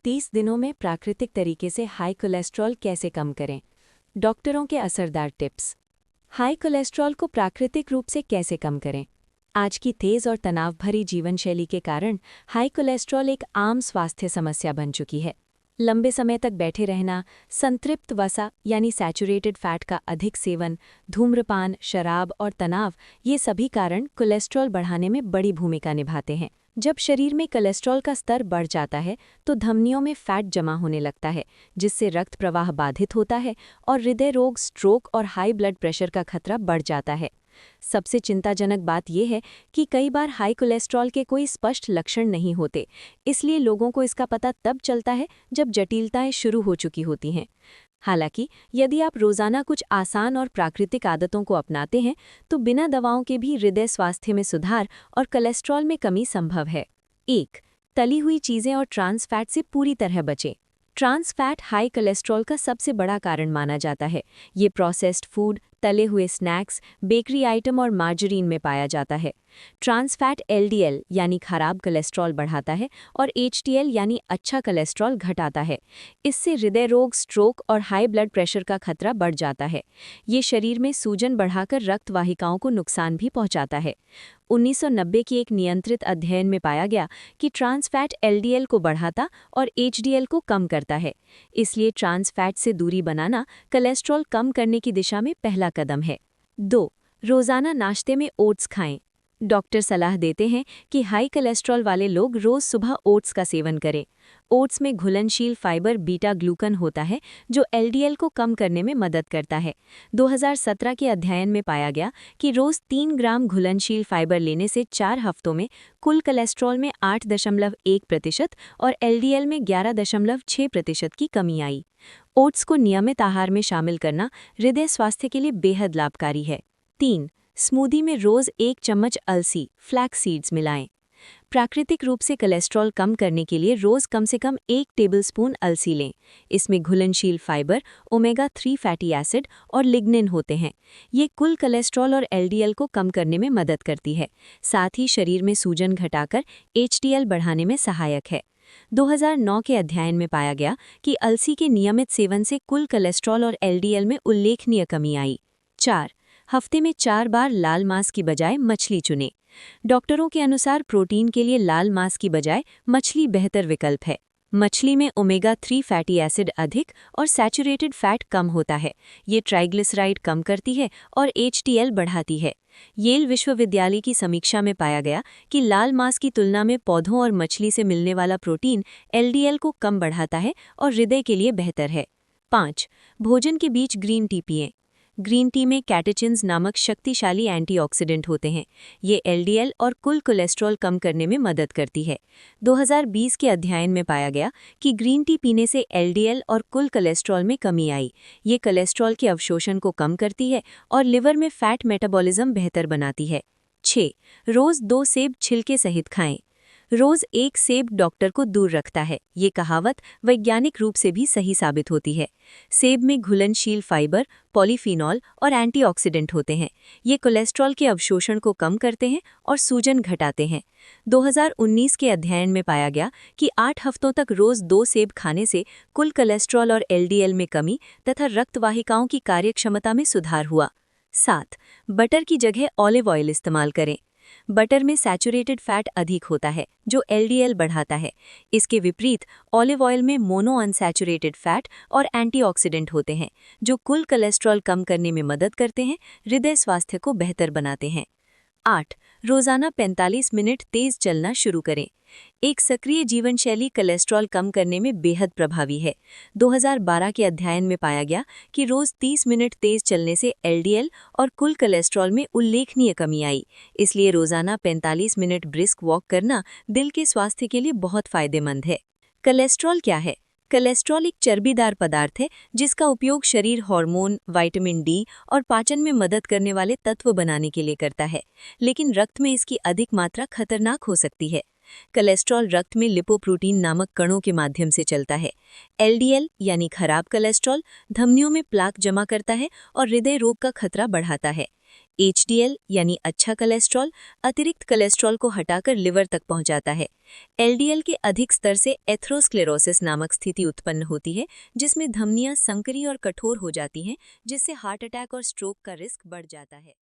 30 दिनों में प्राकृतिक तरीके से हाई कोलेस्ट्रॉल कैसे कम करें? डॉक्टरों के असरदार टिप्स। हाई कोलेस्ट्रॉल को प्राकृतिक रूप से कैसे कम करें? आज की तेज़ और तनाव भरी जीवनशैली के कारण हाई कोलेस्ट्रॉल एक आम स्वास्थ्य समस्या बन चुकी है। लंबे समय तक बैठे रहना, संतृप्त वसा यानी सैचुरेटेड फैट का अधिक सेवन, धूम्रपान, शराब और तनाव ये सभी कारण कोलेस्ट्रॉल बढ़ाने में बड़ी भूमिका निभाते हैं। जब शरीर में कोलेस्ट्रॉल का स्तर बढ़ जाता है तो धमनियों में फैट जमा होने लगता है, जिससे रक्त प्रवाह बाधित होता है और हृदय रोग, स्ट्रोक और हाई ब्लड प्रेशर का खतरा बढ़ जाता है। सबसे चिंताजनक बात यह है कि कई बार हाई कोलेस्ट्रॉल के कोई स्पष्ट लक्षण नहीं होते, इसलिए लोगों को इसका पता तब चलता है जब जटिलताएं शुरू हो चुकी होती हैं। हालांकि यदि आप रोज़ाना कुछ आसान और प्राकृतिक आदतों को अपनाते हैं तो बिना दवाओं के भी हृदय स्वास्थ्य में सुधार और कोलेस्ट्रॉल में कमी संभव है। 1. तली हुई चीज़ें और ट्रांस फैट से पूरी तरह बचें। ट्रांस फैट हाई कोलेस्ट्रॉल का सबसे बड़ा कारण माना जाता है। ये प्रोसेस्ड फूड, तले हुए स्नैक्स, बेकरी आइटम और मार्जरीन में पाया जाता है। ट्रांस फैट एलडीएल यानी खराब कोलेस्ट्रॉल बढ़ाता है और एचडीएल यानी अच्छा कोलेस्ट्रॉल घटाता है। इससे हृदय रोग, स्ट्रोक और हाई ब्लड प्रेशर का खतरा बढ़ जाता है। ये शरीर में सूजन बढ़ाकर रक्त वाहिकाओं को नुकसान भी पहुंचाता है। 1990 की एक नियंत्रित अध्ययन में पाया गया कि ट्रांस फैट एलडीएल को बढ़ाता और एचडीएल को कम करता है। इसलिए ट्रांस फैट से दूरी बनाना कोलेस्ट्रॉल कम करने की दिशा में पहला कदम है। 2. रोज़ाना नाश्ते में ओट्स खाएं। डॉक्टर सलाह देते हैं कि हाई कोलेस्ट्रॉल वाले लोग रोज़ सुबह ओट्स का सेवन करें। ओट्स में घुलनशील फाइबर बीटा ग्लूकन होता है जो एलडीएल को कम करने में मदद करता है। 2017 के अध्ययन में पाया गया कि रोज़ 3 ग्राम घुलनशील फाइबर लेने से 4 हफ्तों में कुल कोलेस्ट्रॉल में 8.1% और एलडीएल में 11.6% की कमी आई। ओट्स को नियमित आहार में शामिल करना हृदय स्वास्थ्य के लिए बेहद लाभकारी है। 3. स्मूदी में रोज़ 1 चम्मच अलसी फ्लैक्स सीड्स मिलाएं। प्राकृतिक रूप से कोलेस्ट्रॉल कम करने के लिए रोज़ कम से कम 1 टेबलस्पून अलसी लें। इसमें घुलनशील फाइबर, ओमेगा 3 फैटी एसिड और लिग्निन होते हैं। ये कुल कोलेस्ट्रॉल और एलडीएल को कम करने में मदद करती है, साथ ही शरीर में सूजन घटाकर एचडीएल बढ़ाने में सहायक है। 2009 के अध्ययन में पाया गया कि अलसी के नियमित सेवन से कुल कोलेस्ट्रॉल और एलडीएल में उल्लेखनीय कमी आई। 4. हफ्ते में 4 बार लाल मांस की बजाय मछली चुनें। डॉक्टरों के अनुसार प्रोटीन के लिए लाल मांस की बजाय मछली बेहतर विकल्प है। मछली में ओमेगा 3 फैटी एसिड अधिक और सैचुरेटेड फैट कम होता है। ये ट्राइग्लिसराइड कम करती है और एचडीएल बढ़ाती है। येल विश्वविद्यालय की समीक्षा में पाया गया कि लाल मांस की तुलना में पौधों और मछली से मिलने वाला प्रोटीन एलडीएल को कम बढ़ाता है और हृदय के लिए बेहतर है। 5. भोजन के बीच ग्रीन टी पिएं। ग्रीन टी में कैटेचिन्स नामक शक्तिशाली एंटीऑक्सीडेंट होते हैं। ये एलडीएल और कुल कोलेस्ट्रॉल कम करने में मदद करती है। 2020 के अध्ययन में पाया गया कि ग्रीन टी पीने से एलडीएल और कुल कोलेस्ट्रॉल में कमी आई। ये कोलेस्ट्रॉल के अवशोषण को कम करती है और लिवर में फैट मेटाबॉलिज्म बेहतर बनाती है। 6. रोज़ 2 सेब छिलके सहित खाएं। रोज़ 1 सेब डॉक्टर को दूर रखता है। ये कहावत वैज्ञानिक रूप से भी सही साबित होती है। सेब में घुलनशील फाइबर, पॉलीफिनॉल और एंटीऑक्सीडेंट होते हैं। ये कोलेस्ट्रॉल के अवशोषण को कम करते हैं और सूजन घटाते हैं। 2019 के अध्ययन में पाया गया कि 8 हफ्तों तक रोज़ 2 सेब खाने से कुल कोलेस्ट्रॉल और एलडीएल में कमी तथा रक्तवाहिकाओं की कार्यक्षमता में सुधार हुआ। 7. बटर की जगह ऑलिव ऑयल इस्तेमाल करें। बटर में सैचुरेटेड फैट अधिक होता है जो एलडीएल बढ़ाता है। इसके विपरीत ऑलिव ऑयल में मोनो अनसैचुरेटेड फैट और एंटीऑक्सीडेंट होते हैं जो कुल कोलेस्ट्रॉल कम करने में मदद करते हैं, हृदय स्वास्थ्य को बेहतर बनाते हैं। 8. रोज़ाना 45 मिनट तेज़ चलना शुरू करें। एक सक्रिय जीवनशैली कोलेस्ट्रॉल कम करने में बेहद प्रभावी है। 2012 के अध्ययन में पाया गया कि रोज़ 30 मिनट तेज़ चलने से एलडीएल और कुल कोलेस्ट्रॉल में उल्लेखनीय कमी आई। इसलिए रोज़ाना 45 मिनट ब्रिस्क वॉक करना दिल के स्वास्थ्य के लिए बहुत फायदेमंद है। कोलेस्ट्रॉल क्या है? कोलेस्ट्रॉल एक चर्बीदार पदार्थ है जिसका उपयोग शरीर हार्मोन, विटामिन डी और पाचन में मदद करने वाले तत्व बनाने के लिए करता है, लेकिन रक्त में इसकी अधिक मात्रा खतरनाक हो सकती है। कोलेस्ट्रॉल रक्त में लिपोप्रोटीन नामक कणों के माध्यम से चलता है। एलडीएल यानी खराब कोलेस्ट्रॉल धमनियों में प्लाक जमा करता है और हृदय रोग का खतरा बढ़ाता है। HDL यानी अच्छा कोलेस्ट्रॉल अतिरिक्त कोलेस्ट्रॉल को हटाकर लिवर तक पहुंचाता है। LDL के अधिक स्तर से एथेरोस्क्लेरोसिस नामक स्थिति उत्पन्न होती है, जिसमें धमनियां संकरी और कठोर हो जाती हैं, जिससे हार्ट अटैक और स्ट्रोक का रिस्क बढ़ जाता है।